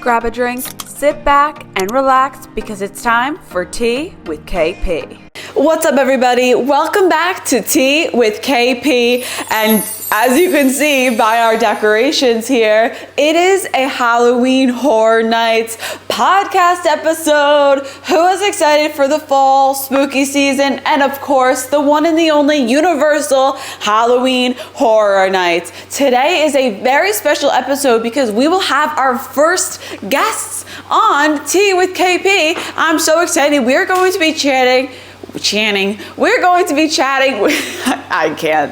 grab a drink, sit back, and relax because it's time for Tea with KP. What's up, everybody? Welcome back to Tea with KP. And as you can see by our decorations here, it is a Halloween Horror Nights podcast episode. Who is excited for the fall spooky season? And of course, the one and the only universal Halloween Horror Nights. Today is a very special episode because we will have our first guests on Tea with KP. I'm so excited. We're going to be chatting. We're going to be chatting with, I can't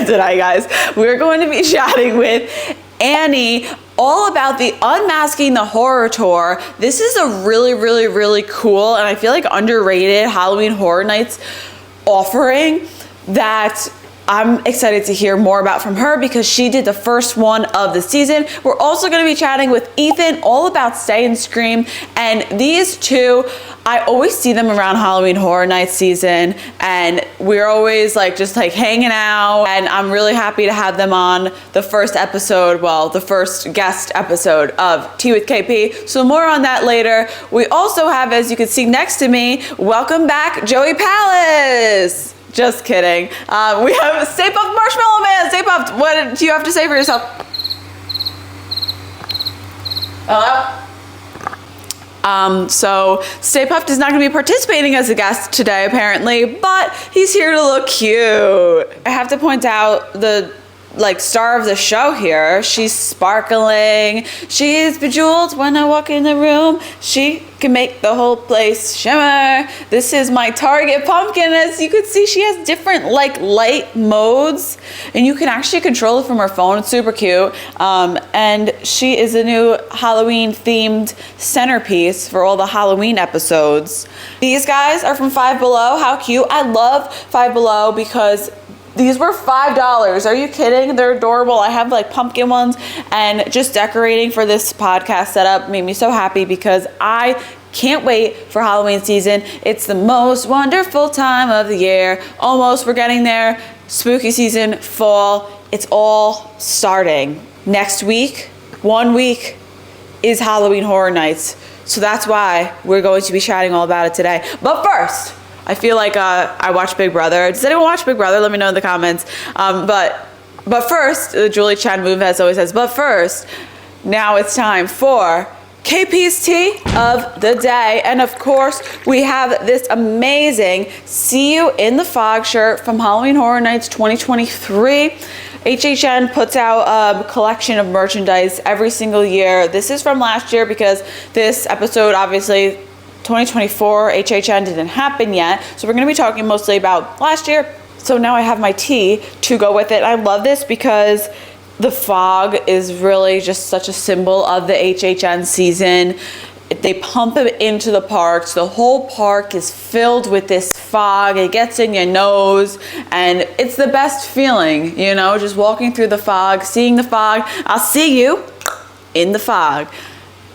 today, guys. We're going to be chatting with Annie all about the Unmasking the Horror Tour. This is a really cool and I feel like underrated Halloween Horror Nights offering that I'm excited to hear more about from her because she did the first one of the season. We're also going to be chatting with Ethan all about Stay and Scream. And these two, I always see them around Halloween Horror Nights season. And we're always just hanging out. And I'm really happy to have them on the first episode, the first guest episode of Tea with KP. So more on that later. We also have, as you can see next to me, welcome back Joey Palace. Just kidding. We have Stay Puft Marshmallow Man. Stay Puft, what do you have to say for yourself? Hello? So Stay Puft is not going to be participating as a guest today, apparently, but he's here to look cute. I have to point out the star of the show here. She's sparkling. She is bejeweled. When I walk in the room, she can make the whole place shimmer. This is my Target pumpkin. As you can see, she has different light modes, and you can actually control it from her phone. It's super cute. And she is a new Halloween themed centerpiece for all the Halloween episodes. These guys are from Five Below. How cute. I love Five Below because these were $5. Are you kidding? They're adorable. I have pumpkin ones, and just decorating for this podcast setup made me so happy because I can't wait for Halloween season. It's the most wonderful time of the year. Almost, we're getting there. Spooky season, fall. It's all starting. Next week, 1 week, is Halloween Horror Nights. So that's why we're going to be chatting all about it today. But first, I feel like I watch Big Brother. Does anyone watch Big Brother? Let me know in the comments. But first, Julie Chen Moonves always says, but first, now it's time for KP's Tea of the Day. And of course, we have this amazing See You in the Fog shirt from Halloween Horror Nights 2023. HHN puts out a collection of merchandise every single year. This is from last year because this episode, obviously, 2024 HHN didn't happen yet, so we're going to be talking mostly about last year. So now I have my tea to go with it. I love this because the fog is really just such a symbol of the HHN season. They pump it into the parks. The whole park is filled with this fog. It gets in your nose, and it's the best feeling, just walking through the fog, seeing the fog. I'll see you in the fog.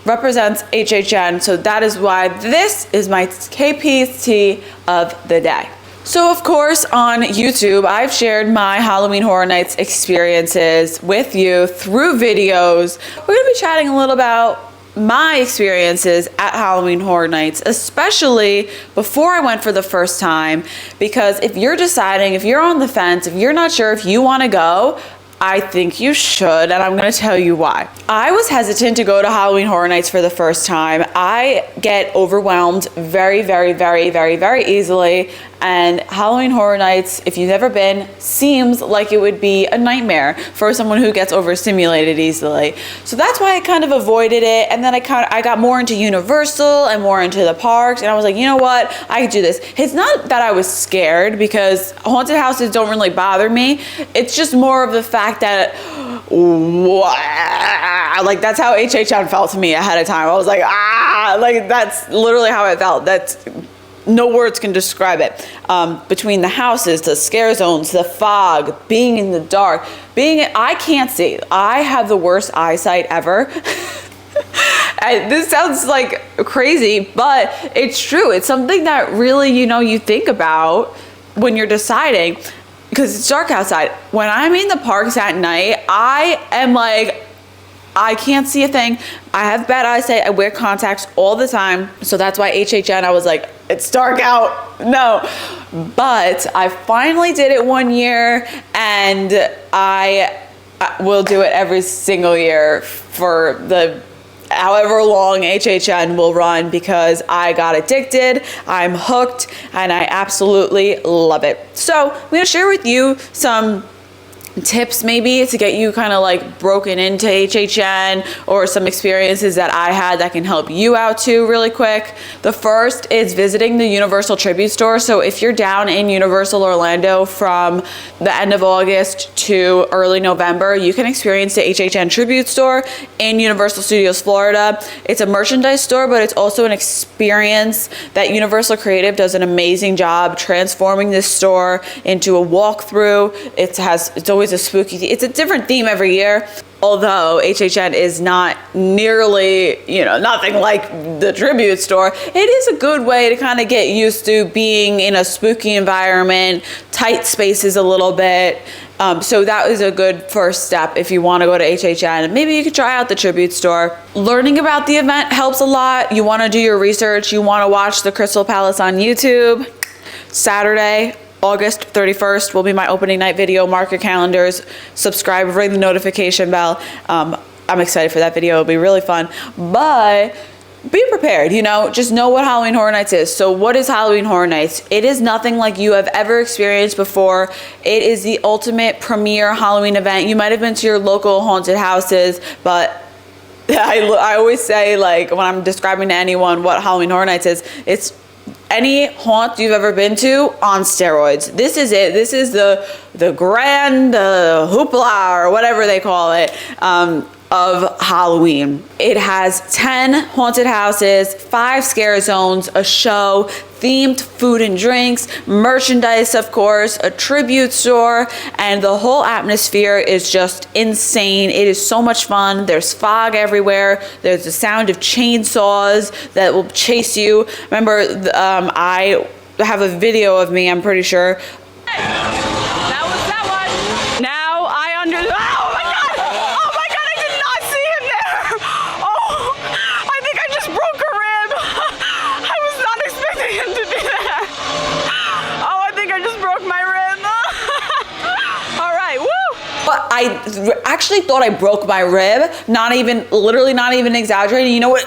Represents HHN, so that is why this is my KP's Tea of the Day. So of course on YouTube, I've shared my Halloween Horror Nights experiences with you through videos. We're gonna be chatting a little about my experiences at Halloween Horror Nights, especially before I went for the first time, because if you're deciding, if you're on the fence, if you're not sure if you wanna go, I think you should, and I'm going to tell you why. I was hesitant to go to Halloween Horror Nights for the first time. I get overwhelmed very easily, and Halloween Horror Nights, if you've never been, seems like it would be a nightmare for someone who gets overstimulated easily. So that's why I kind of avoided it, and then I got more into Universal and more into the parks, and I was like, you know what, I could do this. It's not that I was scared because haunted houses don't really bother me. It's just more of the fact that that's how HHN felt to me ahead of time. I was like, that's literally how I felt. That's no words can describe it. Between the houses, the scare zones, the fog, being in the dark, I can't see. I have the worst eyesight ever. This sounds crazy, but it's true. It's something that really, you think about when you're deciding, because it's dark outside. When I'm in the parks at night, I am I can't see a thing. I have bad eyesight. I wear contacts all the time. So that's why HHN, I was like, it's dark out. No. But I finally did it one year, and I will do it every single year for the however long HHN will run, because I got addicted, I'm hooked, and I absolutely love it. So I'm going to share with you some tips maybe to get you kind of like broken into HHN, or some experiences that I had that can help you out too really quick. The first is visiting the Universal Tribute Store. So if you're down in Universal Orlando from the end of August to early November, you can experience the HHN Tribute Store in Universal Studios Florida. It's a merchandise store, but it's also an experience that Universal Creative does an amazing job transforming this store into a walkthrough. It's always a spooky, it's a different theme every year. Although HHN is not nearly, nothing like the tribute store, it is a good way to kind of get used to being in a spooky environment, tight spaces a little bit. So that is a good first step if you want to go to HHN. Maybe you could try out the tribute store. Learning about the event helps a lot. You want to do your research. You want to watch the Krystal Palace on YouTube. Saturday, August 31st will be my opening night video. Mark your calendars, subscribe, ring the notification bell. I'm excited for that video. It'll be really fun. But be prepared, just know what Halloween Horror Nights is. So what is Halloween Horror Nights? It is nothing like you have ever experienced before. It is the ultimate premier Halloween event. You might have been to your local haunted houses, but I always say, like, when I'm describing to anyone what Halloween Horror Nights is, it's any haunt you've ever been to on steroids. This is it. This is the grand hoopla, or whatever they call it, of Halloween. It has 10 haunted houses, 5 scare zones, a show, themed food and drinks, merchandise, of course, a tribute store, and the whole atmosphere is just insane. It is so much fun. There's fog everywhere. There's the sound of chainsaws that will chase you. Remember, I have a video of me, I'm pretty sure. That was that one. Now I understand. Oh my God! Oh my God! I did not see him there. Oh, I think I just broke a rib. I was not expecting him to do that. Oh, I think I just broke my rib. All right, woo! But I actually thought I broke my rib. Literally not even exaggerating. You know what?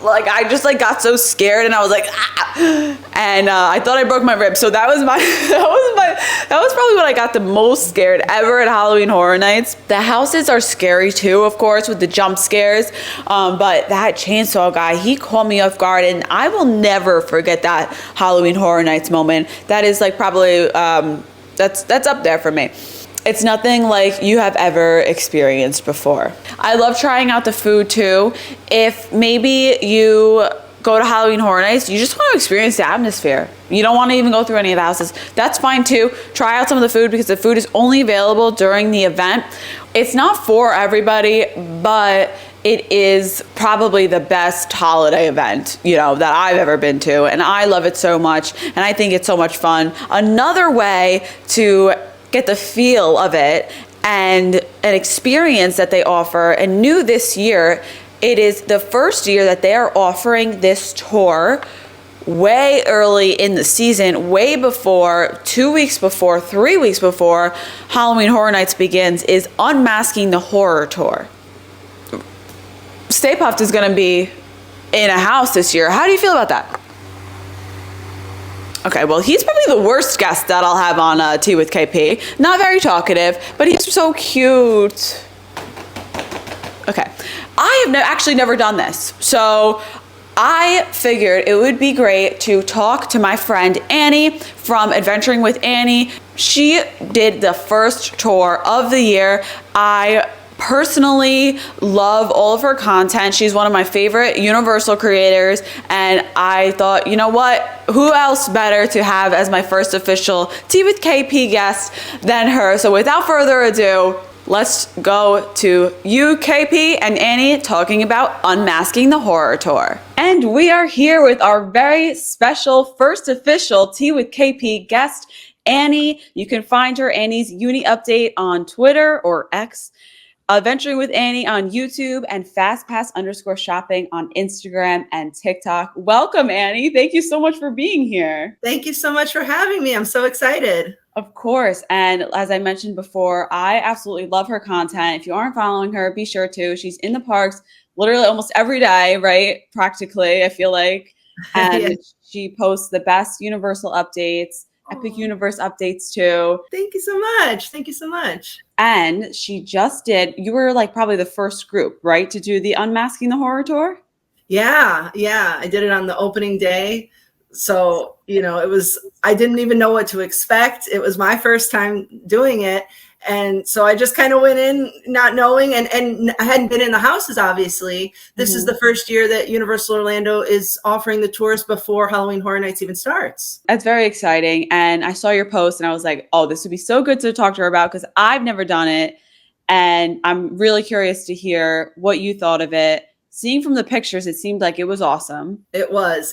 Like, I just got so scared, and I was like, and I thought I broke my rib. So that was probably when I got the most scared ever at Halloween Horror Nights. The houses are scary too, of course, with the jump scares. But that chainsaw guy, he caught me off guard, and I will never forget that Halloween Horror Nights moment. That is probably, that's up there for me. It's nothing like you have ever experienced before. I love trying out the food too. If maybe you go to Halloween Horror Nights, you just want to experience the atmosphere. You don't want to even go through any of the houses. That's fine too. Try out some of the food, because the food is only available during the event. It's not for everybody, but it is probably the best holiday event, that I've ever been to. And I love it so much. And I think it's so much fun. Another way to get the feel of it and an experience that they offer, and new this year, it is the first year that they are offering this tour way early in the season, way before, 2 weeks before, 3 weeks before Halloween Horror Nights begins, is Unmasking the Horror Tour. Stay Puft is going to be in a house this year. How do you feel about that? Okay, well, he's probably the worst guest that I'll have on Tea with KP. Not very talkative, but he's so cute. Okay, I have actually never done this. So I figured it would be great to talk to my friend Annie from Adventuring with Annie. She did the first tour of the year. I personally love all of her content. She's one of my favorite Universal creators, and I thought, you know what? Who else better to have as my first official Tea with KP guest than her? So without further ado, let's go to UKP and Annie talking about Unmasking the Horror Tour. And we are here with our very special first official Tea with KP guest, Annie. You can find her, Annie's Uni Update, on Twitter or X. Adventuring with Annie on YouTube, and FastPass_shopping on Instagram and TikTok. Welcome, Annie. Thank you so much for being here. Thank you so much for having me. I'm so excited. Of course. And as I mentioned before, I absolutely love her content. If you aren't following her, be sure to. She's in the parks literally almost every day, right? Practically, I feel like. And Yeah. she posts the best Universal updates, Epic Universe updates too. Thank you so much. Thank you so much. And she just did, you were like probably the first group, right, to do the Unmasking the Horror Tour? Yeah. I did it on the opening day. So, I didn't even know what to expect. It was my first time doing it. And so I just kind of went in not knowing, and I hadn't been in the houses, obviously. This is the first year that Universal Orlando is offering the tours before Halloween Horror Nights even starts. That's very exciting. And I saw your post and I was like, oh, this would be so good to talk to her about because I've never done it. And I'm really curious to hear what you thought of it. Seeing from the pictures, it seemed like it was awesome. It was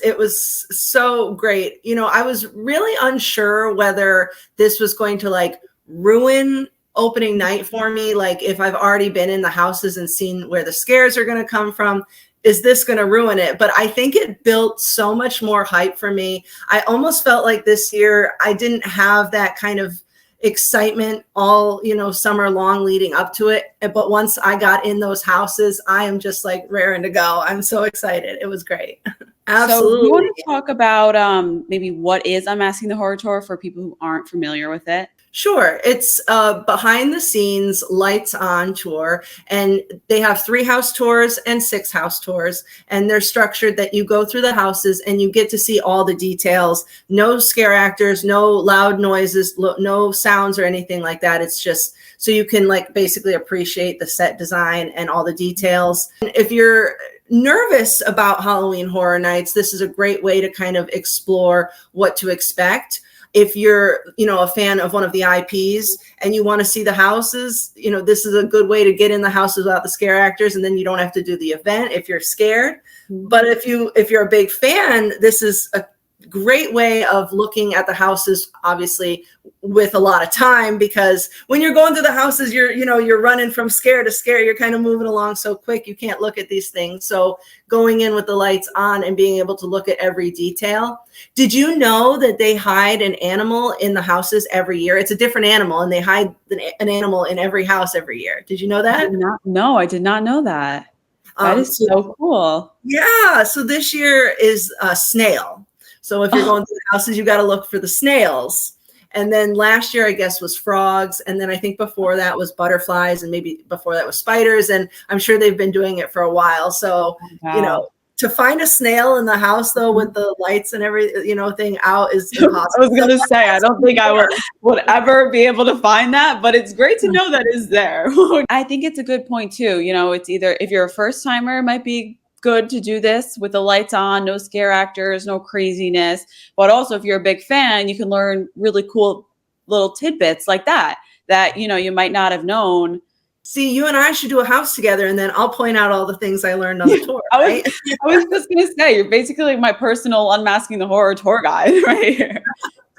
so great. I was really unsure whether this was going to like ruin opening night for me. Like if I've already been in the houses and seen where the scares are going to come from, is this going to ruin it? But I think it built so much more hype for me. I almost felt like this year I didn't have that kind of excitement all, summer long leading up to it. But once I got in those houses, I am just like raring to go. I'm so excited. It was great. Absolutely. So you want to talk about maybe what is Unmasking the Horror Tour for people who aren't familiar with it? Sure. It's a behind the scenes lights on tour, and they have 3 house tours and 6 house tours, and they're structured that you go through the houses and you get to see all the details. No scare actors, no loud noises, no sounds or anything like that. It's just so you can like basically appreciate the set design and all the details. If you're nervous about Halloween Horror Nights, this is a great way to kind of explore what to expect. If you're, a fan of one of the IPs and you want to see the houses, this is a good way to get in the houses without the scare actors, and then you don't have to do the event if you're scared. But if you're a big fan, this is a great way of looking at the houses, obviously with a lot of time, because when you're going through the houses, you're running from scare to scare. You're kind of moving along so quick, you can't look at these things. So going in with the lights on and being able to look at every detail. Did you know that they hide an animal in the houses every year? It's a different animal, and they hide an animal in every house every year. Did you know that? No, I did not know that. That is so cool. Yeah. So this year is a snail. So if you're going to the houses, you got to look for the snails. And then last year, I guess, was frogs. And then I think before that was butterflies, and maybe before that was spiders. And I'm sure they've been doing it for a while. So, to find a snail in the house, though, with the lights and every, thing out is impossible. I was going to say, I don't think I would ever be able to find that, but it's great to know that is there. I think it's a good point, too. It's either if you're a first timer, it might be good to do this with the lights on, no scare actors, no craziness. But also if you're a big fan, you can learn really cool little tidbits like that you might not have known. See, you and I should do a house together, and then I'll point out all the things I learned on the tour. Right? I was just going to say, you're basically like my personal Unmasking the Horror tour guide right here.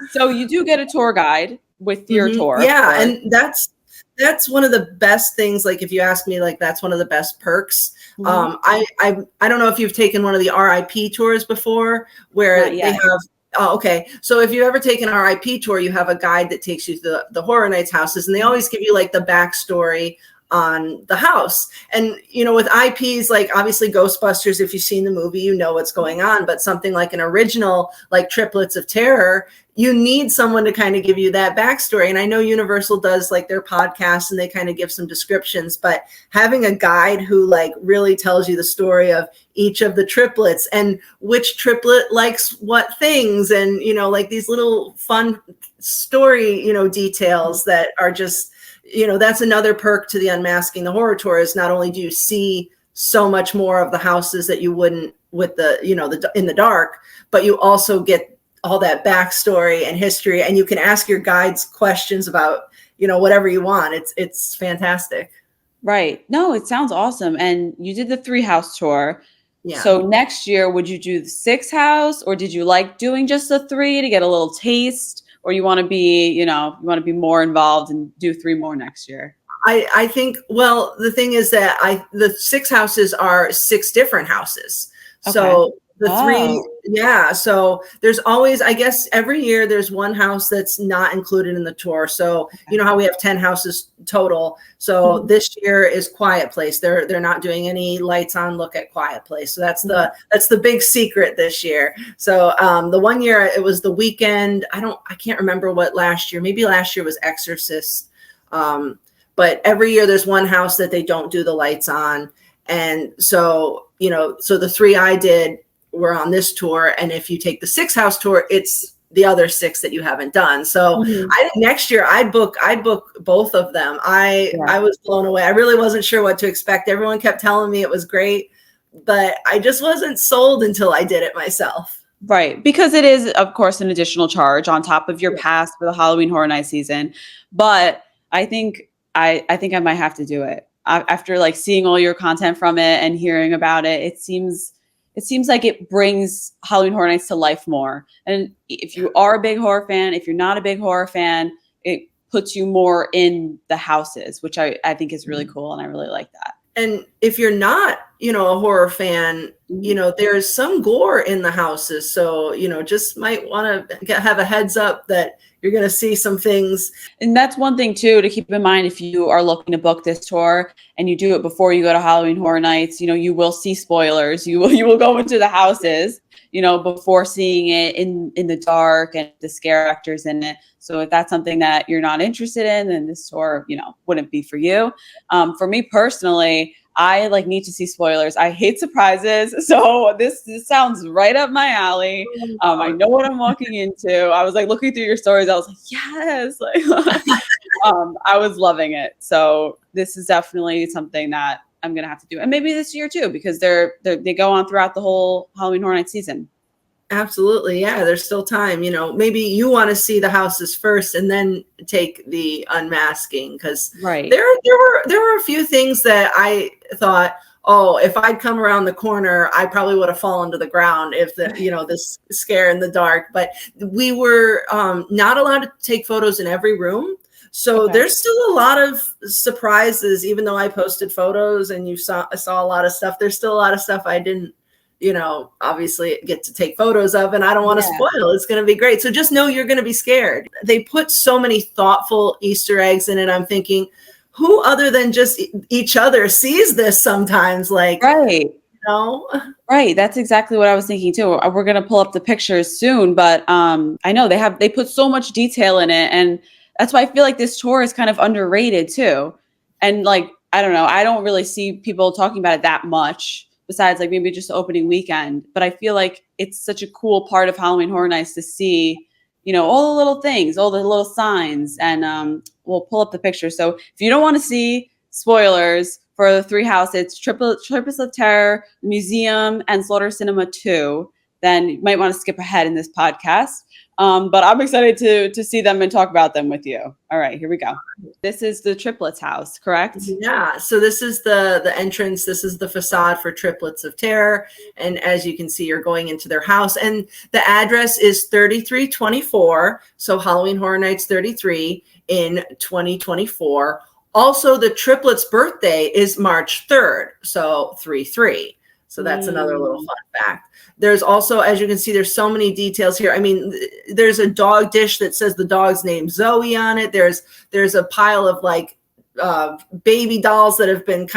So you do get a tour guide with your tour. Yeah, and that's one of the best things. Like if you ask me, like that's one of the best perks. I don't know if you've taken one of the RIP tours before, where they have. Oh, okay. So if you've ever taken an RIP tour, you have a guide that takes you to the Horror Nights houses, and they always give you like the backstory on the house. And, with IPs, like obviously Ghostbusters, if you've seen the movie, you know what's going on, but something like an original, like Triplets of Terror, you need someone to kind of give you that backstory. And I know Universal does like their podcast and they kind of give some descriptions, but having a guide who like really tells you the story of each of the triplets and which triplet likes what things, and, like these little fun story, details that are just, that's another perk to the Unmasking the Horror Tour, is not only do you see so much more of the houses that you wouldn't with the, in the dark, but you also get all that backstory and history, and you can ask your guides questions about, whatever you want. It's fantastic. Right. No, it sounds awesome. And you did the 3 house tour. Yeah. So next year, would you do the 6 house, or did you like doing just the 3 to get a little taste? Or you want to be, more involved and do 3 more next year? I think, well, the thing is that the 6 houses are 6 different houses. So the three, yeah. So there's always, I guess every year there's one house that's not included in the tour. So you know how we have 10 houses total. So this year is Quiet Place. They're not doing any lights on look at Quiet Place. So that's the big secret this year. So the one year it was The Weekend. I can't remember what last year. Maybe last year was Exorcist. But every year there's one house that they don't do the lights on. And so, you know, so the 3 I did were on this tour. And if you take the 6 house tour, it's the other 6 that you haven't done. So I think next year I'd book both of them. I was blown away. I really wasn't sure what to expect. Everyone kept telling me it was great, but I just wasn't sold until I did it myself. Right. Because it is, of course, an additional charge on top of your pass for the Halloween Horror Nights season. But I think I might have to do it after like seeing all your content from it and hearing about it. It seems like it brings Halloween Horror Nights to life more. And if you are a big horror fan, if you're not a big horror fan, it puts you more in the houses, which I think is really cool. And I really like that. And if you're not, you know, a horror fan, you know, there's some gore in the houses. So, you know, just might want to have a heads up that you're going to see some things. And that's one thing, too, to keep in mind if you are looking to book this tour and you do it before you go to Halloween Horror Nights, you know, you will see spoilers. You will go into the houses, you know, before seeing it in the dark and the scare actors in it. So if that's something that you're not interested in, then this tour, you know, wouldn't be for you. For me personally, I like need to see spoilers. I hate surprises. So this sounds right up my alley. I know what I'm walking into. I was like looking through your stories. I was like, yes. Like, I was loving it. So this is definitely something that I'm going to have to do. And maybe this year too, because they go on throughout the whole Halloween Horror Nights season. Absolutely. Yeah, there's still time. You know, maybe you want to see the houses first and then take the unmasking, because there were a few things that I thought, oh, if I'd come around the corner, I probably would have fallen to the ground if this scare in the dark. But we were not allowed to take photos in every room. So there's still a lot of surprises, even though I posted photos and I saw a lot of stuff. There's still a lot of stuff I didn't, you know, obviously get to take photos of, and I don't want to spoil. It's going to be great. So just know you're going to be scared. They put so many thoughtful Easter eggs in it. I'm thinking, who other than just each other sees this sometimes? Like, right. You know? Right. That's exactly what I was thinking too. We're going to pull up the pictures soon, but I know they put so much detail in it. And that's why I feel like this tour is kind of underrated too. And like, I don't know, I don't really see people talking about it that much, besides like maybe just the opening weekend. But I feel like it's such a cool part of Halloween Horror Nights to see, you know, all the little things, all the little signs. And we'll pull up the picture. So if you don't want to see spoilers for the 3 houses, it's Triplets of Terror, Museum, and Slaughter Cinema 2, then you might want to skip ahead in this podcast. But I'm excited to see them and talk about them with you. All right, here we go. This is the Triplets house, correct? Yeah. So this is the entrance. This is the facade for Triplets of Terror. And as you can see, you're going into their house. And the address is 3324. So Halloween Horror Nights 33 in 2024. Also, the Triplets' birthday is March 3rd. So 3-3. So that's another little fun fact. There's also, as you can see, there's so many details here. I mean, there's a dog dish that says the dog's name Zoe on it. There's a pile of like baby dolls that have been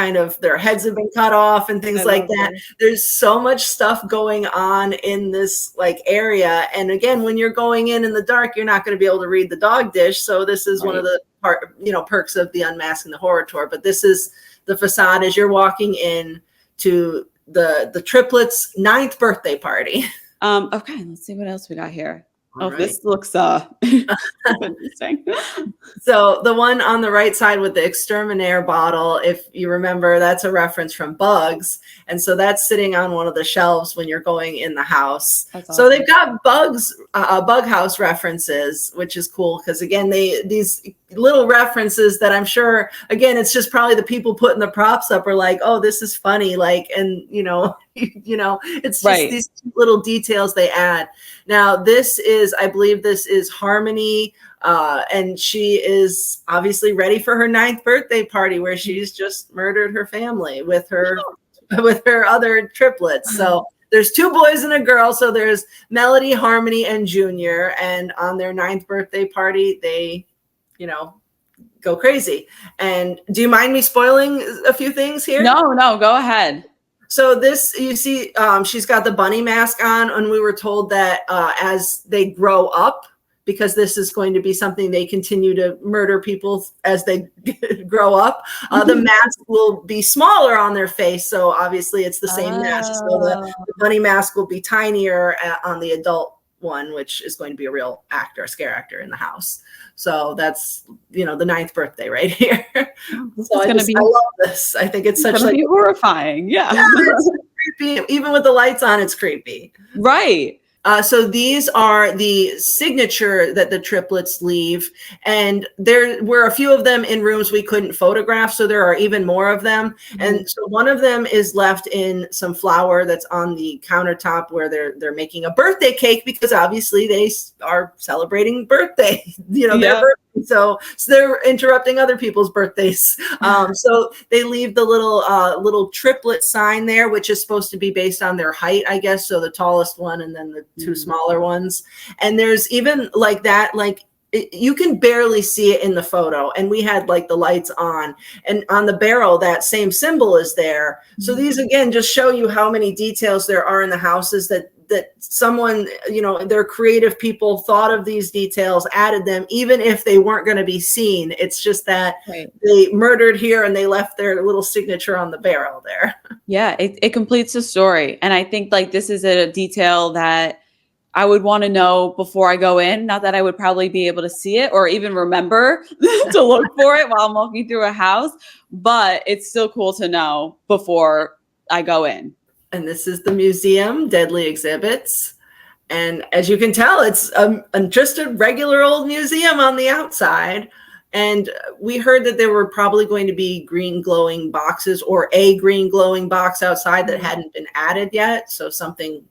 their heads have been cut off and things like that. There's so much stuff going on in this like area. And again, when you're going in the dark, you're not going to be able to read the dog dish. So this is one of the perks of the Unmasking the Horror Tour. But this is the facade as you're walking in to the Triplets' 9th birthday party. Okay, let's see what else we got here. All right. This looks interesting. So the one on the right side with the exterminator bottle, if you remember, that's a reference from Bugs. And so that's sitting on one of the shelves when you're going in the house. That's awesome. So they've got Bug House references, which is cool because, again, these little references that I'm sure, again, it's just probably the people putting the props up are like, oh, this is funny. Like, and, it's just these little details they add. Now, I believe this is Harmony And she is obviously ready for her 9th birthday party, where she's just murdered her family with her other triplets. So there's 2 boys and a girl. So there's Melody, Harmony, and Junior. And on their 9th birthday party, they, go crazy. And do you mind me spoiling a few things here? No, go ahead. So this, you see, she's got the bunny mask on, and we were told that as they grow up, because this is going to be something they continue to murder people as they grow up, the mask will be smaller on their face. So obviously it's the same mask. So the bunny mask will be tinier on the adult one, which is going to be a real actor, a scare actor in the house. So that's, the 9th birthday right here. So I love this. I think it's such be horrifying. Yeah. It's creepy. Even with the lights on, it's creepy. Right. So these are the signature that the triplets leave. And there were a few of them in rooms we couldn't photograph. So there are even more of them. Mm-hmm. And so one of them is left in some flour that's on the countertop where they're making a birthday cake, because obviously they are celebrating birthday, their birthday. So they're interrupting other people's birthdays. So they leave the little triplet sign there, which is supposed to be based on their height, I guess. So the tallest one and then the 2 smaller ones. And there's even like that, you can barely see it in the photo. And we had the lights on, and on the barrel, that same symbol is there. So these, again, just show you how many details there are in the houses that someone, their creative people thought of these details, added them, even if they weren't going to be seen. It's just that they murdered here and they left their little signature on the barrel there. Yeah, it completes the story. And I think this is a detail that I would want to know before I go in. Not that I would probably be able to see it or even remember to look for it while I'm walking through a house, but it's still cool to know before I go in. And this is the museum, Deadly Exhibits. And as you can tell, it's just a regular old museum on the outside. And we heard that there were probably going to be green glowing boxes, or a green glowing box outside that hadn't been added yet. So something,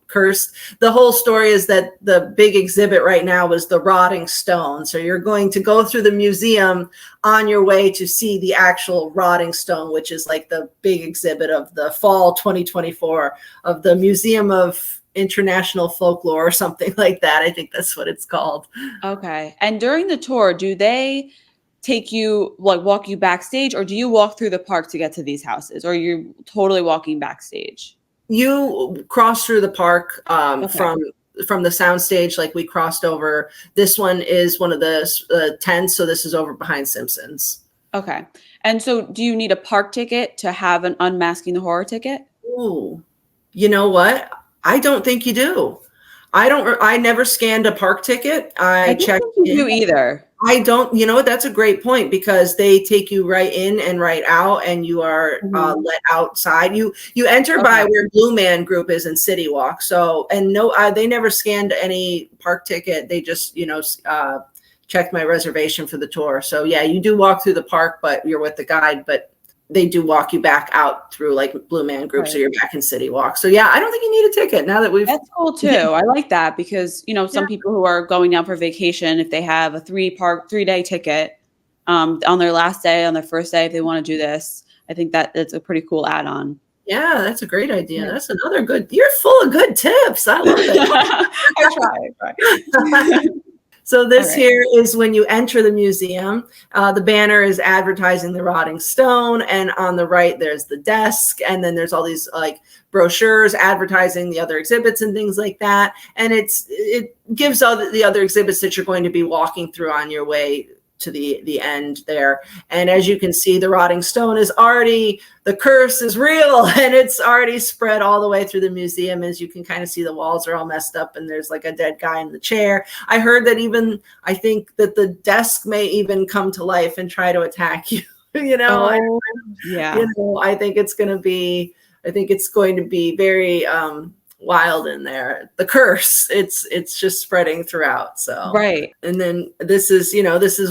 cursed. The whole story is that the big exhibit right now was the rotting stone. So you're going to go through the museum on your way to see the actual rotting stone, which is the big exhibit of the fall 2024 of the Museum of International Folklore or something like that. I think that's what it's called. Okay. And during the tour, do they take you, walk you backstage, or do you walk through the park to get to these houses, or you're totally walking backstage? You cross through the park from the soundstage. We crossed over. This one is one of the tents, so this is over behind Simpsons. Okay. And so do you need a park ticket to have an Unmasking the Horror ticket? Ooh, you know what? I don't think you do. I never scanned a park ticket. I checked. You do either. I don't. You know what? That's a great point, because they take you right in and right out, and you are let outside. You enter by where Blue Man Group is in City Walk. So, and no, they never scanned any park ticket. They just checked my reservation for the tour. So yeah, you do walk through the park, but you're with the guide. But they do walk you back out through Blue Man Group, so you're back in City Walk. So yeah, I don't think you need a ticket now that That's cool too. I like that, because some people who are going down for vacation, if they have a 3-day ticket on their last day, on their first day, if they want to do this, I think that it's a pretty cool add-on. Yeah, that's a great idea. Yeah. That's another good. You're full of good tips. I love it. I try. So this here is when you enter the museum. The banner is advertising the rotting stone, and on the right there's the desk, and then there's all these brochures advertising the other exhibits and things like that. And it gives all the other exhibits that you're going to be walking through on your way to the end there. And as you can see, the rotting stone is already, the curse is real, and it's already spread all the way through the museum. As you can kind of see, the walls are all messed up, and there's a dead guy in the chair. I heard that I think that the desk may even come to life and try to attack you. I think it's going to be very wild in there. The curse, it's just spreading throughout. So and then this is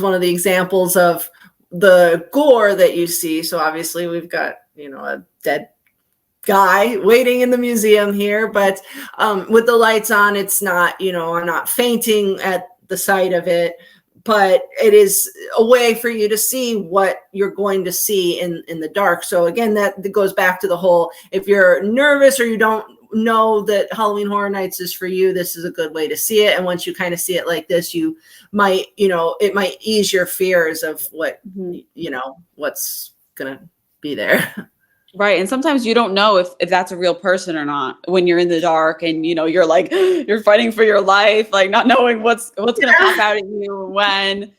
one of the examples of the gore that you see. So obviously we've got a dead guy waiting in the museum here, but with the lights on, it's not I'm not fainting at the sight of it, but it is a way for you to see what you're going to see in the dark. So again, that goes back to the whole, if you're nervous or you don't know that Halloween Horror Nights is for you, this is a good way to see it. And once you kind of see it like this, you might, it might ease your fears of what, what's going to be there. Right. And sometimes you don't know if that's a real person or not when you're in the dark and, you're like, you're fighting for your life, like not knowing what's going to pop out at you and when.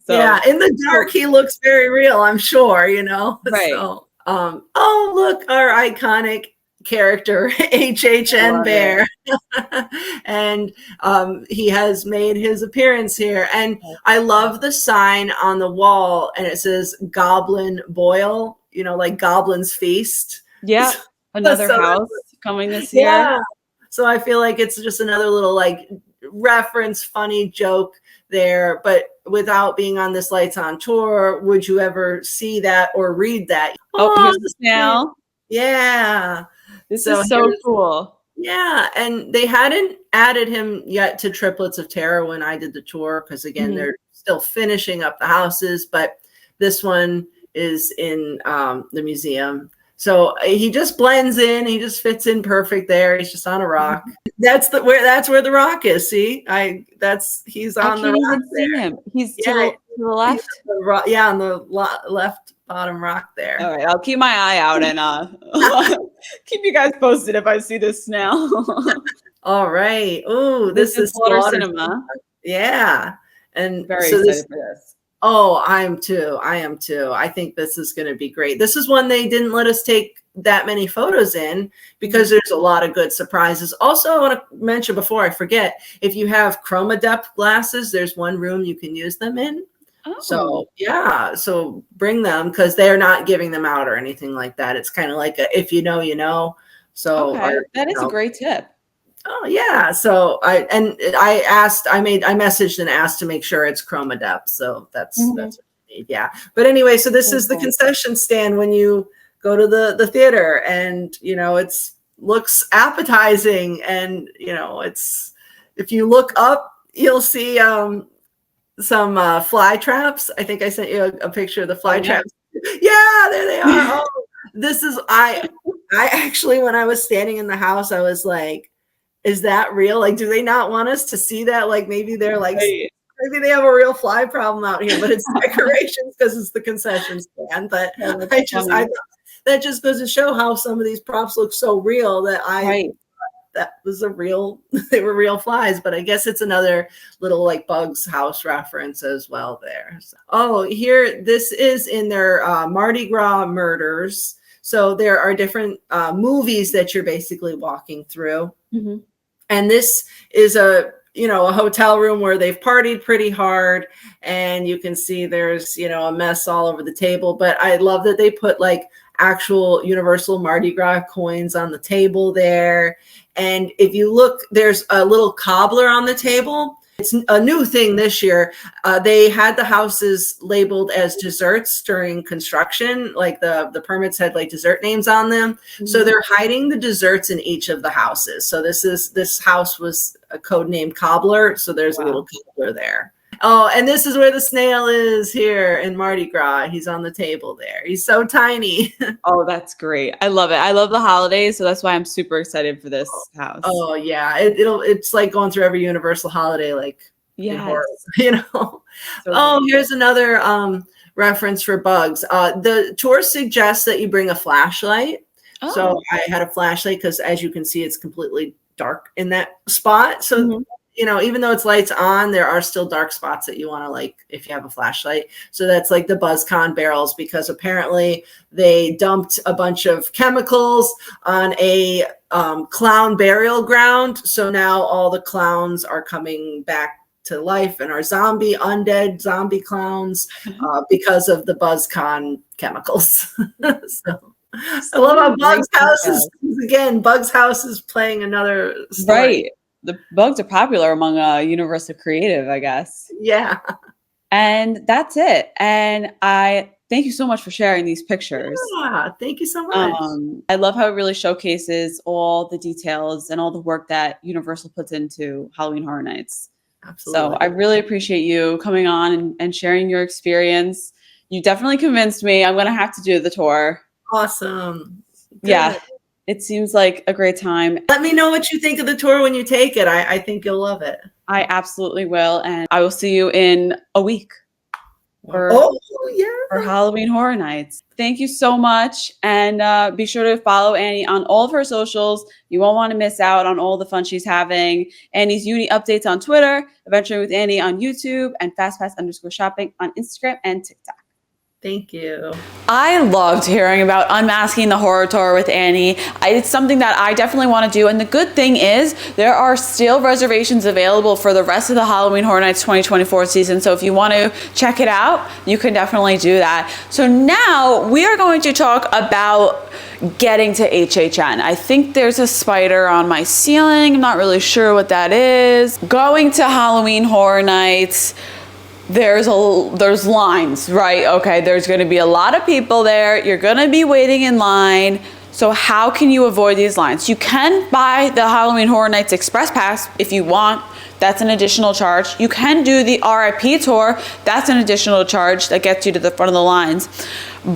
So, yeah. In the dark, he looks very real, I'm sure, Right. So, oh, look, our iconic character, HHN Bear. And he has made his appearance here. And I love the sign on the wall, and it says Goblin Boil, like Goblin's Feast. Yeah. Another house coming this year. Yeah. So I feel like it's just another little like reference, funny joke there. But without being on this Lights On tour, would you ever see that or read that? Oh, here's the snail. Yeah. This is so cool. Yeah. And they hadn't added him yet to Triplets of Terror when I did the tour, because again, they're still finishing up the houses, but this one is in the museum. So he just blends in. He just fits in perfect there. He's just on a rock. That's where the rock is. See, he's on the rock. I can't even see him. He's to the left. On the left bottom rock there. All right, I'll keep my eye out and keep you guys posted if I see this snail. All right. Oh, this is Water Cinema. Yeah, and very excited for this. Oh, I am too. I think this is going to be great. This is one they didn't let us take that many photos in because there's a lot of good surprises. Also, I want to mention before I forget, if you have chroma depth glasses, there's one room you can use them in. Oh. So yeah, so bring them because they're not giving them out or anything like that. It's kind of like if you know, you know. So that is a great tip. Oh yeah. So I messaged and asked to make sure it's chroma depth. So that's what you need. Yeah. But anyway, so this is the concession stand when you go to the theater, and it's looks appetizing, and it's, if you look up, you'll see some fly traps. I think I sent you a picture of the fly traps. Yeah, there they are. Oh, this is I actually, when I was standing in the house, I was like, is that real? Like, do they not want us to see that? Like, maybe they're like, maybe they have a real fly problem out here, but it's decorations because it's the concession stand. But I thought that just goes to show how some of these props look so real that that was they were real flies. But I guess it's another little like Bugs House reference as well there. So, this is in their Mardi Gras murders. So there are different movies that you're basically walking through. Mm-hmm. And this is a hotel room where they've partied pretty hard, and you can see there's, a mess all over the table. But I love that they put like actual Universal Mardi Gras coins on the table there. And if you look, there's a little cobbler on the table. It's a new thing this year. They had the houses labeled as desserts during construction. Like the permits had like dessert names on them. Mm-hmm. So they're hiding the desserts in each of the houses. So this house was a code named Cobbler. So there's a little cobbler there. Oh, and this is where the snail is here in Mardi Gras. He's on the table there. He's so tiny. Oh, that's great. I love it. I love the holidays, so that's why I'm super excited for this house. Oh yeah, it's like going through every Universal holiday, like horror, So here's another reference for Bugs. The tour suggests that you bring a flashlight. Oh. So I had a flashlight because, as you can see, it's completely dark in that spot. So even though it's lights on, there are still dark spots that you want to like if you have a flashlight. So that's like the BuzzCon barrels, because apparently they dumped a bunch of chemicals on a clown burial ground. So now all the clowns are coming back to life and are undead zombie clowns because of the BuzzCon chemicals. I love how Bugs House Bugs House is playing another story. Right. The bugs are popular among Universal Creative, I guess. Yeah. And that's it. And I thank you so much for sharing these pictures. Yeah, thank you so much. I love how it really showcases all the details and all the work that Universal puts into Halloween Horror Nights. Absolutely. So I really appreciate you coming on and sharing your experience. You definitely convinced me. I'm going to have to do the tour. Awesome. Good. Yeah, it seems like a great time. Let me know what you think of the tour when you take it. I think you'll love it. I absolutely will. And I will see you in a week for Halloween Horror Nights. Thank you so much. And be sure to follow Annie on all of her socials. You won't want to miss out on all the fun she's having. Annie's uni updates on Twitter, Adventuring with Annie on YouTube, and FastPass_shopping on Instagram and TikTok. Thank you. I loved hearing about Unmasking the Horror Tour with Annie. It's something that I definitely want to do. And the good thing is there are still reservations available for the rest of the Halloween Horror Nights 2024 season. So if you want to check it out, you can definitely do that. So now we are going to talk about getting to HHN. I think there's a spider on my ceiling. I'm not really sure what that is. Going to Halloween Horror Nights, there's lines, right? Okay, there's going to be a lot of people there. You're going to be waiting in line. So how can you avoid these lines? You can buy the Halloween Horror Nights Express Pass if you want. That's an additional charge. You can do the RIP tour. That's an additional charge that gets you to the front of the lines.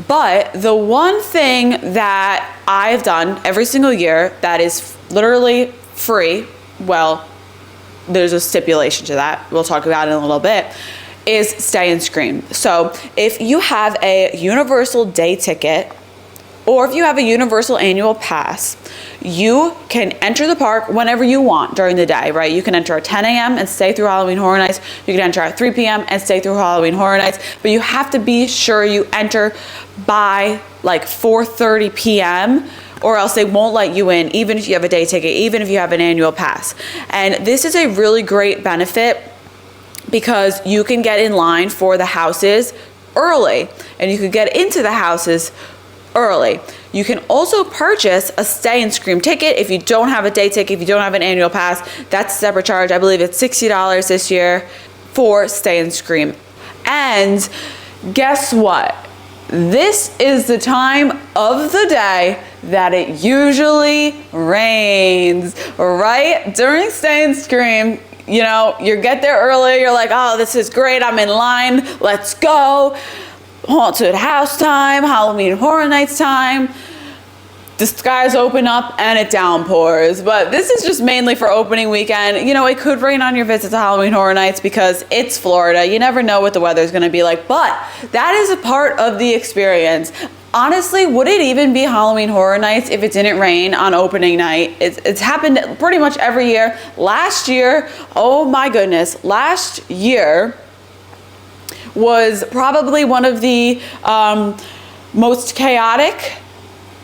But the one thing that I've done every single year that is literally free, well, there's a stipulation to that. We'll talk about it in a little bit, is Stay and Scream. So if you have a Universal day ticket or if you have a Universal annual pass, you can enter the park whenever you want during the day, right? You can enter at 10 a.m. and stay through Halloween Horror Nights. You can enter at 3 p.m. and stay through Halloween Horror Nights, but you have to be sure you enter by like 4:30 p.m. or else they won't let you in, even if you have a day ticket, even if you have an annual pass. And this is a really great benefit because you can get in line for the houses early and you can get into the houses early. You can also purchase a Stay and Scream ticket if you don't have a day ticket, if you don't have an annual pass. That's a separate charge. I believe it's $60 this year for Stay and Scream. And guess what? This is the time of the day that it usually rains, right? During Stay and Scream, you know, you get there early, you're like, oh, this is great, I'm in line, let's go. Haunted house time, Halloween Horror Nights time. The skies open up and it downpours. But this is just mainly for opening weekend. You know, it could rain on your visit to Halloween Horror Nights because it's Florida. You never know what the weather's gonna be like, but that is a part of the experience. Honestly, would it even be Halloween Horror Nights if it didn't rain on opening night? It's happened pretty much every year. Last year, oh my goodness, last year was probably one of the most chaotic,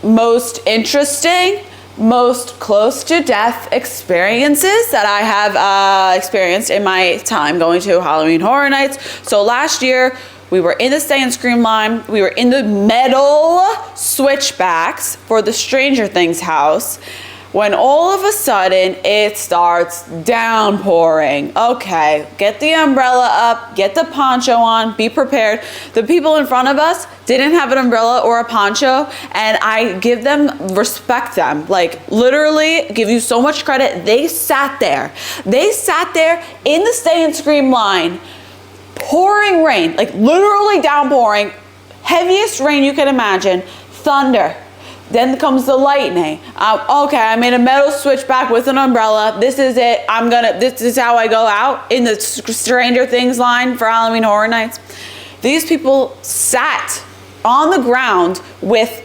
most interesting, most close to death experiences that I have experienced in my time going to Halloween Horror Nights. So last year, we were in the Stay and Scream line. We were in the metal switchbacks for the Stranger Things house when all of a sudden it starts downpouring. Okay, get the umbrella up, get the poncho on, be prepared. The people in front of us didn't have an umbrella or a poncho, and I respect them, like literally give you so much credit. They sat there in the Stay and Scream line, pouring rain, like literally downpouring, heaviest rain you can imagine, thunder. Then comes the lightning. Okay, I'm in a metal switchback with an umbrella. This is it. This is how I go out in the Stranger Things line for Halloween Horror Nights. These people sat on the ground with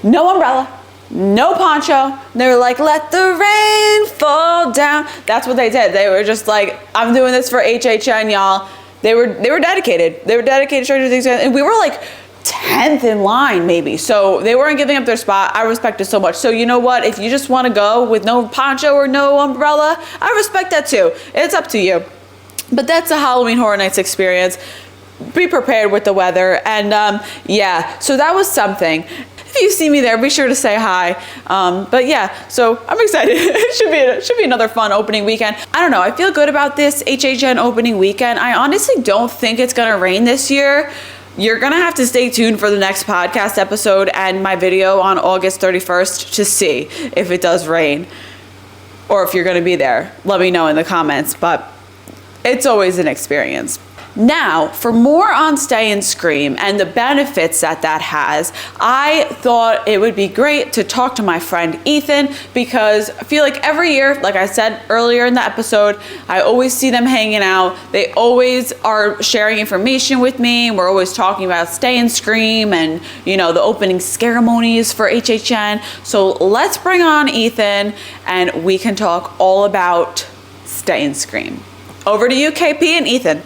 no umbrella, no poncho. They were like, let the rain fall down. That's what they did. They were just like, I'm doing this for HHN, y'all. They were dedicated. They were dedicated to Stranger Things, and we were like 10th in line maybe. So they weren't giving up their spot. I respect it so much. So you know what? If you just want to go with no poncho or no umbrella, I respect that too. It's up to you. But that's a Halloween Horror Nights experience. Be prepared with the weather. And yeah, so that was something. If you see me there, be sure to say hi. But yeah, so I'm excited. It should be another fun opening weekend. I don't know. I feel good about this HHN opening weekend. I honestly don't think it's going to rain this year. You're going to have to stay tuned for the next podcast episode and my video on August 31st to see if it does rain or if you're going to be there. Let me know in the comments. But It's always an experience. Now, for more on Stay and Scream and the benefits that has, I thought it would be great to talk to my friend Ethan, because I feel like every year, like I said earlier in the episode, I always see them hanging out. They always are sharing information with me. We're always talking about Stay and Scream and, you know, the opening ceremonies for HHN. So let's bring on Ethan and we can talk all about Stay and Scream. Over to you, KP and Ethan.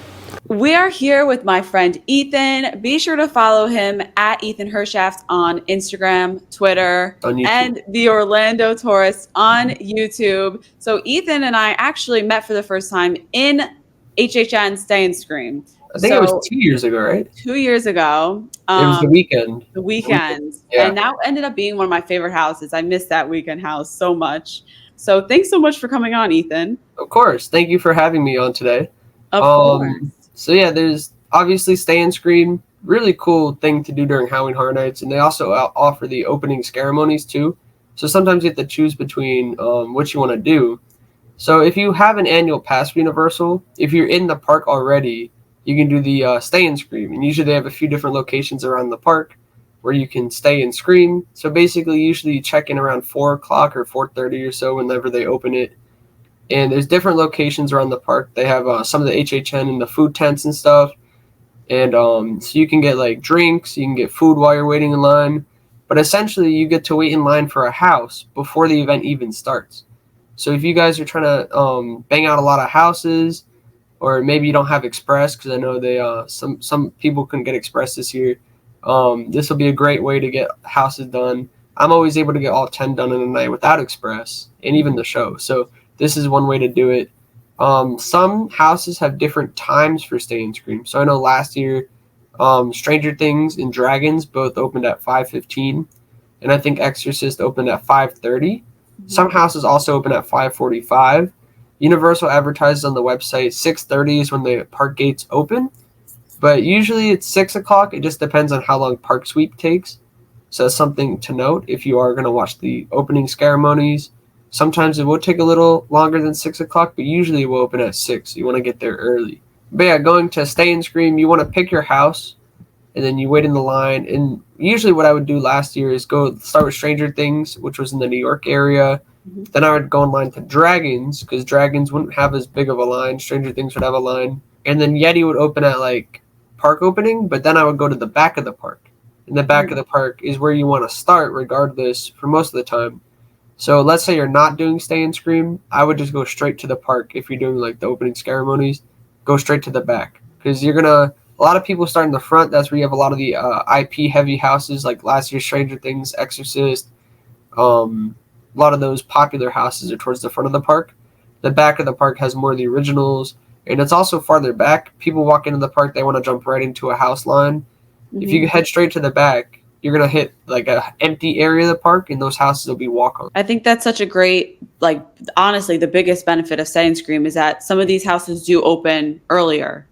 We are here with my friend Ethan. Be sure to follow him at Ethan Hershaft on Instagram, Twitter, and the Orlando Tourist on YouTube. So Ethan and I actually met for the first time in HHN Stay and Scream. I think it was 2 years ago, right? 2 years ago. It was the weekend. The weekend. Yeah. And that ended up being one of my favorite houses. I missed that weekend house so much. So thanks so much for coming on, Ethan. Of course. Thank you for having me on today. Of course. So yeah, there's obviously Stay and Scream, really cool thing to do during Halloween Horror Nights, and they also offer the opening ceremonies too. So sometimes you have to choose between what you want to do. So if you have an annual pass for Universal, if you're in the park already, you can do the Stay and Scream, and usually they have a few different locations around the park where you can stay and scream. So basically, usually you check in around 4 o'clock or 4:30 or so whenever they open it. And there's different locations around the park. They have some of the HHN and the food tents and stuff. And so you can get like drinks, you can get food while you're waiting in line. But essentially, you get to wait in line for a house before the event even starts. So if you guys are trying to bang out a lot of houses, or maybe you don't have Express, because I know they some people couldn't get Express this year, this will be a great way to get houses done. I'm always able to get all 10 done in a night without Express, and even the show. So this is one way to do it. Some houses have different times for Stay and Scream. So I know last year, Stranger Things and Dragons both opened at 5:15, and I think Exorcist opened at 5:30. Some houses also open at 5:45. Universal advertises on the website 6:30 is when the park gates open, but usually it's 6 o'clock. It just depends on how long Park Sweep takes. So that's something to note if you are going to watch the opening ceremonies. Sometimes it will take a little longer than 6 o'clock, but usually it will open at 6. You want to get there early. But yeah, going to Stay and Scream, you want to pick your house, and then you wait in the line. And usually what I would do last year is go start with Stranger Things, which was in the New York area. Mm-hmm. Then I would go in line to Dragons, because Dragons wouldn't have as big of a line. Stranger Things would have a line. And then Yeti would open at like park opening, but then I would go to the back of the park. And the back of the park is where you want to start regardless for most of the time. So let's say you're not doing Stay and Scream, I would just go straight to the park. If you're doing like the opening ceremonies, go straight to the back, because a lot of people start in the front. That's where you have a lot of the IP heavy houses, like last year's Stranger Things, Exorcist. A lot of those popular houses are towards the front of the park. The back of the park has more of the originals, and it's also farther back. People walk into the park, they want to jump right into a house line. Mm-hmm. If you head straight to the back, you're going to hit like a empty area of the park, and those houses will be walk-on. I think that's such a great, like, honestly, the biggest benefit of Stay and Scream is that some of these houses do open earlier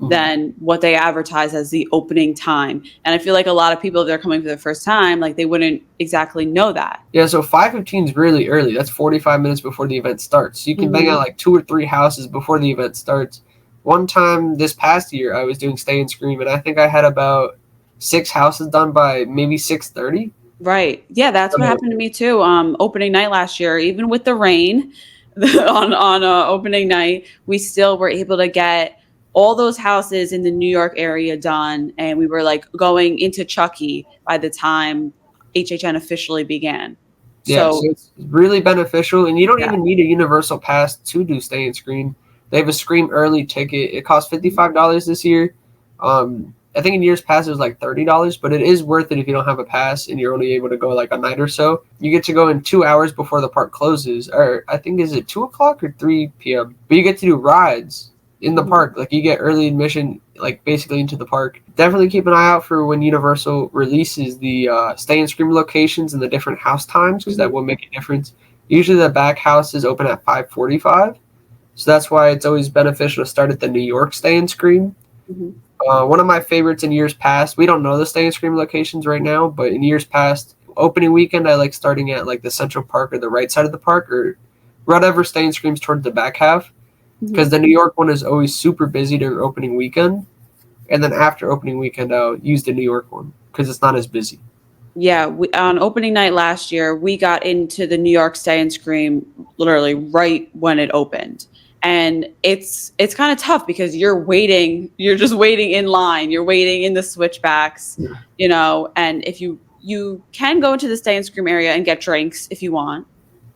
than what they advertise as the opening time. And I feel like a lot of people, if they're coming for the first time, like they wouldn't exactly know that. Yeah, so 5:15 is really early. That's 45 minutes before the event starts. So you can bang out like 2 or 3 houses before the event starts. One time this past year, I was doing Stay and Scream, and I think I had about 6 houses done by maybe 6:30. Right. Yeah, that's what happened to me too. Opening night last year, even with the rain on opening night, we still were able to get all those houses in the New York area done, and we were like going into Chucky by the time HHN officially began. Yeah, so it's really beneficial, and you don't even need a Universal Pass to do Stay and Scream. They have a Scream Early ticket. It costs $55 this year. I think in years past it was like $30, but it is worth it if you don't have a pass and you're only able to go like a night or so. You get to go in 2 hours before the park closes, or I think is it 2 o'clock or 3 p.m. But you get to do rides in the park. Like you get early admission, like basically into the park. Definitely keep an eye out for when Universal releases the Stay and Scream locations and the different house times, because that will make a difference. Usually the back houses open at 5:45, so that's why it's always beneficial to start at the New York Stay and Scream. One of my favorites in years past, we don't know the Stay and Scream locations right now, but in years past, opening weekend, I like starting at like the Central Park or the right side of the park, or whatever Stay and Scream's towards the back half. because the New York one is always super busy during opening weekend, and then after opening weekend, I'll use the New York one because it's not as busy. Yeah, on opening night last year, we got into the New York Stay and Scream literally right when it opened. And it's kind of tough because you're just waiting in line, you're waiting in the switchbacks, and if you can go into the Stay and Scream area and get drinks if you want,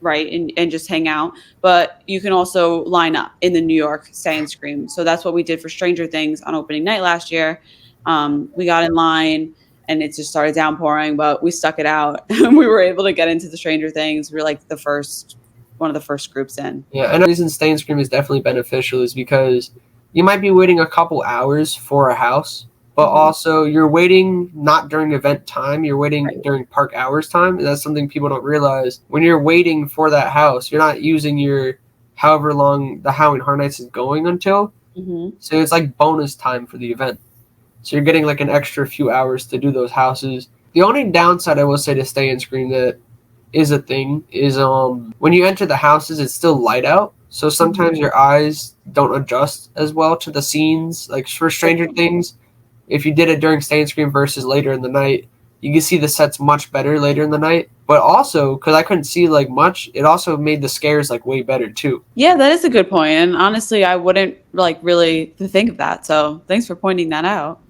right, and just hang out, but you can also line up in the New York Stay and Scream. So that's what we did for Stranger Things on opening night last year. We got in line and it just started downpouring, but we stuck it out and we were able to get into the Stranger Things. We were like one of the first groups in. Yeah, and the reason Stay and Scream is definitely beneficial is because you might be waiting a couple hours for a house, but also you're waiting not during event time, you're waiting during park hours time. And that's something people don't realize. When you're waiting for that house, you're not using your however long the Halloween Horror Nights is going until. So it's like bonus time for the event. So you're getting like an extra few hours to do those houses. The only downside I will say to Stay and Scream that is a thing is when you enter the houses, it's still light out. So sometimes your eyes don't adjust as well to the scenes. Like for Stranger Things, if you did it during Stay and Scream versus later in the night, you can see the sets much better later in the night. But also, because I couldn't see like much, it also made the scares like way better too. Yeah, that is a good point. And honestly, I wouldn't like really think of that. So thanks for pointing that out.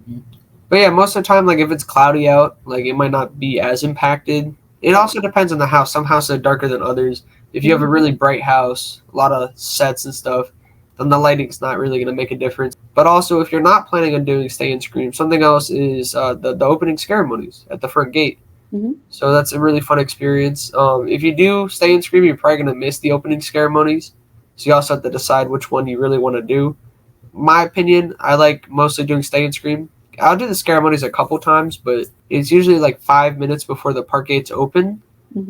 But yeah, most of the time, like if it's cloudy out, like it might not be as impacted. It also depends on the house. Some houses are darker than others. If you have a really bright house, a lot of sets and stuff, then the lighting's not really going to make a difference. But also, if you're not planning on doing Stay and Scream, something else is the opening ceremonies at the front gate. So that's a really fun experience. If you do Stay and Scream, you're probably going to miss the opening ceremonies. So you also have to decide which one you really want to do. My opinion, I like mostly doing Stay and Scream. I'll do the ceremonies a couple times, but it's usually like 5 minutes before the park gates open.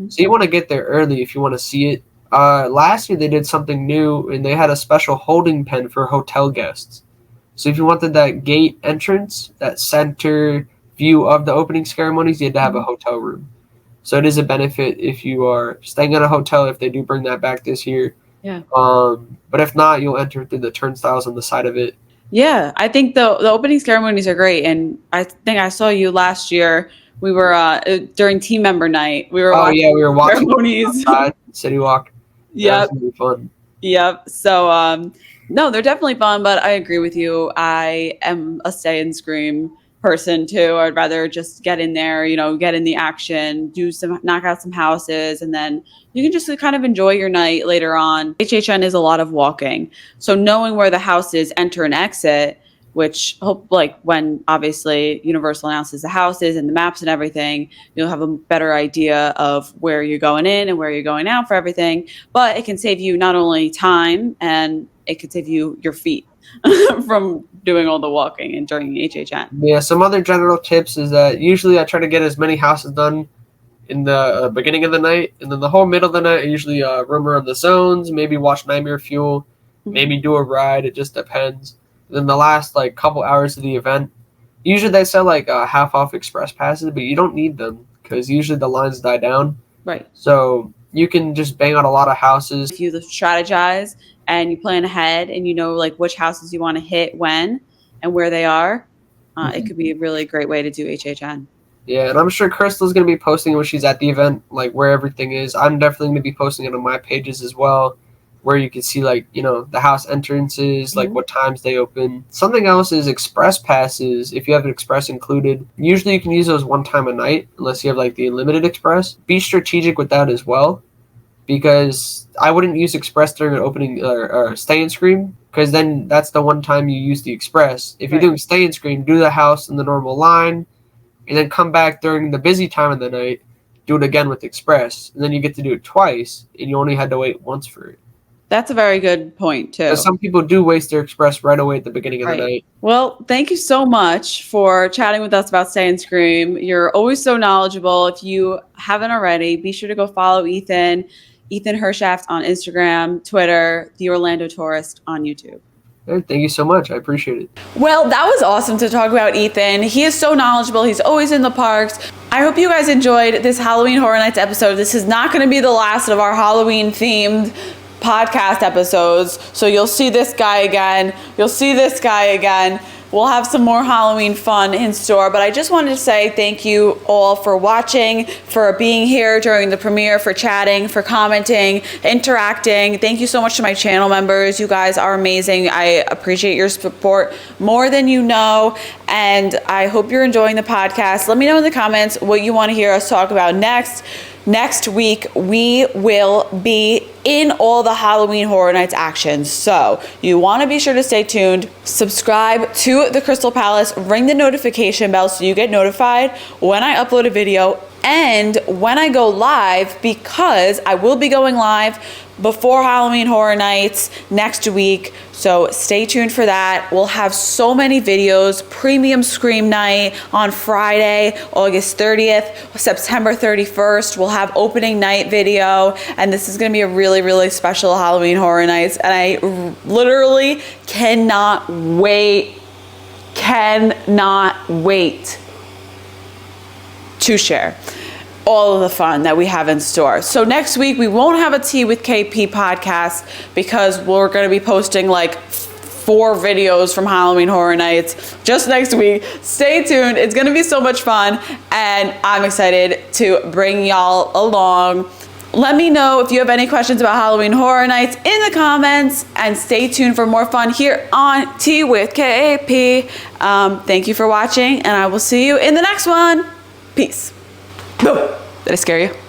So you want to get there early if you want to see it. Last year they did something new and they had a special holding pen for hotel guests. So if you wanted that gate entrance, that center view of the opening ceremonies, you had to have a hotel room. So it is a benefit if you are staying at a hotel if they do bring that back this year. Yeah. But if not, you'll enter through the turnstiles on the side of it. Yeah, I think the opening ceremonies are great, and I think I saw you last year. We were during team member night. We were we were watching ceremonies. outside, City Walk. Yeah, that was really fun. Yep. So no, they're definitely fun, but I agree with you. I am a Stay and Scream person too. I'd rather just get in there, get in the action, knock out some houses, and then you can just kind of enjoy your night later on. HHN is a lot of walking. So knowing where the houses enter and exit, which when obviously Universal announces the houses and the maps and everything, you'll have a better idea of where you're going in and where you're going out for everything. But it can save you not only time, and it could save you your feet from doing all the walking and during HHN. Yeah, some other general tips is that usually I try to get as many houses done in the beginning of the night, and then the whole middle of the night I usually roam around the zones, maybe watch Nightmare Fuel, maybe do a ride. It just depends. And then the last couple hours of the event, usually they sell half off express passes, but you don't need them because usually the lines die down. Right. So you can just bang out a lot of houses. If you strategize and you plan ahead and you know which houses you want to hit when and where they are, it could be a really great way to do HHN. Yeah, and I'm sure Krystal's going to be posting when she's at the event, where everything is. I'm definitely going to be posting it on my pages as well, where you can see the house entrances, what times they open. Something else is express passes. If you have an express included, usually you can use those one time a night unless you have the unlimited express. Be strategic with that as well, because I wouldn't use express during an opening or Stay and Scream, because then that's the one time you use the express. If you're doing Stay and Scream, do the house in the normal line, and then come back during the busy time of the night, do it again with express, and then you get to do it twice, and you only had to wait once for it. That's a very good point, too. Some people do waste their express right away at the beginning of the night. Well, thank you so much for chatting with us about Stay and Scream. You're always so knowledgeable. If you haven't already, be sure to go follow Ethan Hershaft on Instagram, Twitter, The Orlando Tourist on YouTube. Thank you so much. I appreciate it. Well, that was awesome to talk about Ethan. He is so knowledgeable. He's always in the parks. I hope you guys enjoyed this Halloween Horror Nights episode. This is not going to be the last of our Halloween-themed podcast episodes. So you'll see this guy again. You'll see this guy again. We'll have some more Halloween fun in store, but I just wanted to say thank you all for watching, for being here during the premiere, for chatting, for commenting, interacting. Thank you so much to my channel members. You guys are amazing. I appreciate your support more than you know, and I hope you're enjoying the podcast. Let me know in the comments what you want to hear us talk about next. Next week, we will be in all the Halloween Horror Nights actions. So you want to be sure to stay tuned. Subscribe to the Krystal Palace. Ring the notification bell so you get notified when I upload a video and when I go live, because I will be going live before Halloween Horror Nights next week. So stay tuned for that. We'll have so many videos. Premium Scream Night on Friday, August 30th, September 31st. We'll have opening night video. And this is going to be a really, really special Halloween Horror Nights. And I literally cannot wait to share all of the fun that we have in store. So next week we won't have a Tea with KP podcast because we're going to be posting like 4 videos from Halloween Horror Nights just next week. Stay tuned. It's going to be so much fun and I'm excited to bring y'all along. Let me know if you have any questions about Halloween Horror Nights in the comments, and stay tuned for more fun here on Tea with KP. Thank you for watching, and I will see you in the next one. Peace. Boom. Did I scare you?